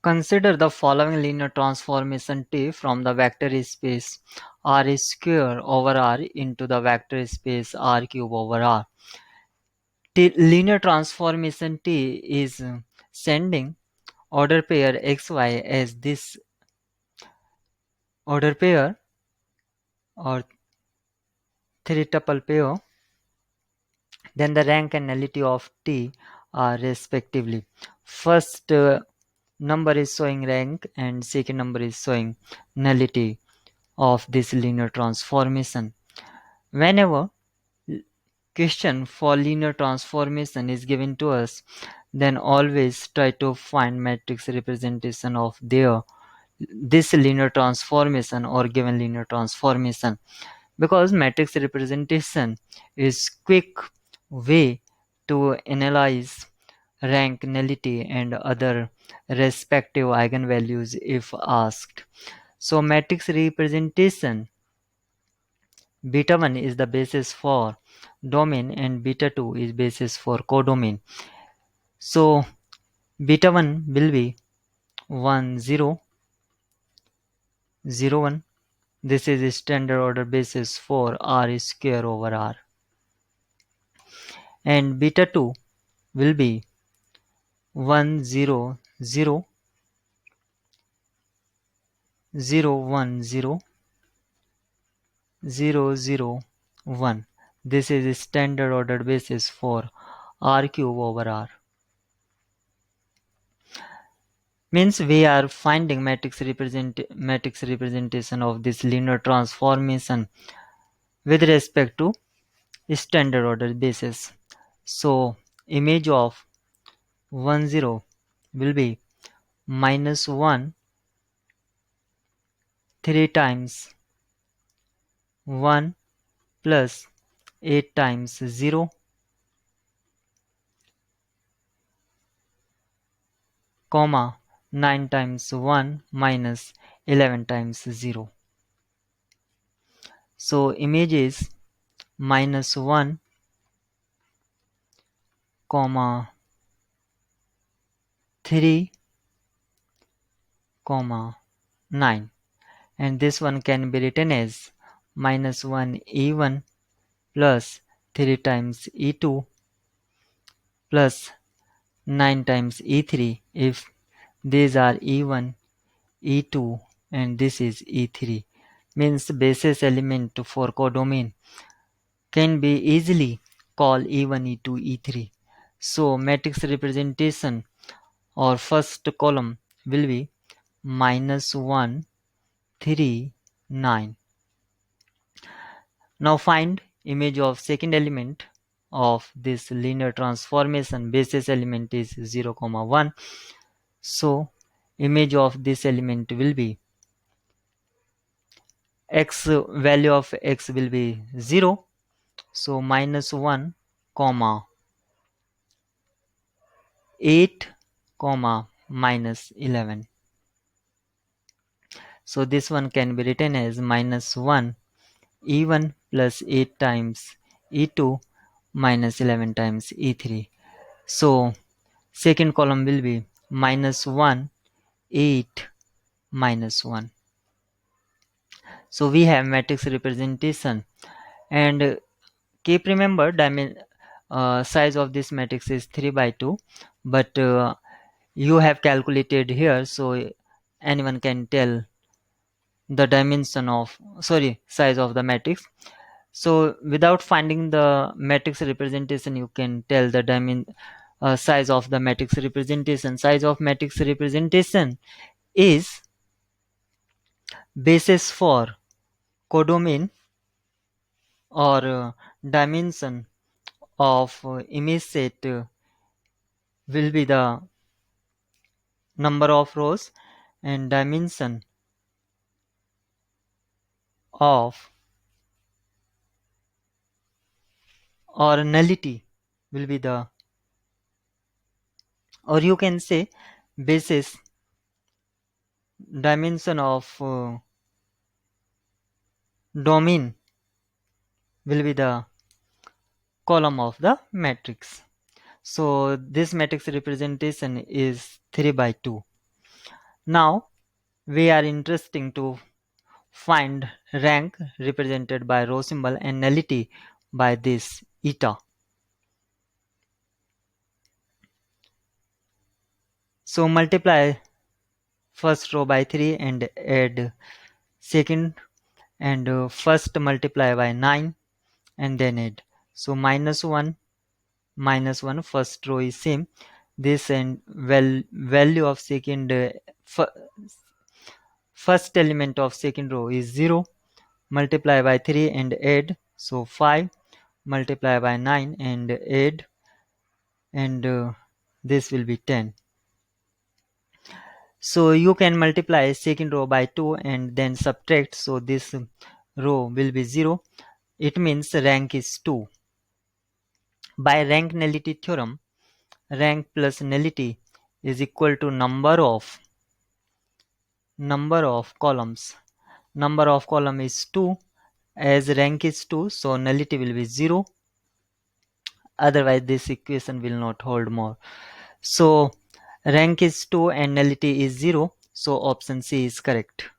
Consider the following linear transformation T from the vector space R square over R into the vector space R cube over R. Linear transformation T is sending order pair xy as this order pair or three tuple pair, then the rank and nullity of T are respectively. First number is showing rank and second number is showing nullity of this linear transformation. Whenever question for linear transformation is given to us, then always try to find matrix representation of this linear transformation or given linear transformation, because matrix representation is quick way to analyze rank, nullity and other respective eigenvalues if asked. So matrix representation beta 1 is the basis for domain and beta 2 is basis for codomain. So beta 1 will be 1 0 0 1. This is a standard order basis for R square over R. And beta 2 will be 1 0 0 0 1 0 0 0 1. This is a standard order basis for R cube over R. Means we are finding matrix representation of this linear transformation with respect to standard order basis. So image of 1 0 will be minus 1 3 times 1 plus 8 times 0, comma 9 times 1 minus 11 times 0. So image is minus 1 comma 3 comma 9, and this one can be written as minus 1 e1 plus 3 times e2 plus 9 times e3 if these are e1, e2 and this is e3. Means basis element for codomain can be easily called e1, e2, e3. So matrix representation or first column will be minus 1 3 9. Now find image of second element of this linear transformation. Basis element is 0, 1. So image of this element will be x, value of x will be 0. So minus 1 comma 8 comma minus 11. So this one can be written as minus 1 e1 plus 8 times e2 minus 11 times e3. So second column will be minus 1 8 minus 1. So we have matrix representation, and keep remember size of this matrix is 3 by 2, but you have calculated here, so anyone can tell the dimension of size of the matrix. So without finding the matrix representation, you can tell the size of the matrix representation. Size of matrix representation is basis for codomain or dimension of image set will be the number of rows, and dimension of or nullity will be the, or you can say basis dimension of domain will be the column of the matrix. So this matrix representation is 3 by 2. Now we are interesting to find rank represented by row symbol and nullity by this eta. So multiply first row by 3 and add second, and first multiply by 9 and then add. So minus 1, first row is same, this, and value of second first element of second row is 0, multiply by 3 and add, so 5, multiply by 9 and add, and this will be 10. So you can multiply second row by 2 and then subtract, so this row will be 0. It means rank is 2. By rank nullity theorem, rank plus nullity is equal to number of columns. Number of column is 2. As rank is 2, so nullity will be 0. Otherwise this equation will not hold more. So rank is 2 and nullity is 0. So option C is correct.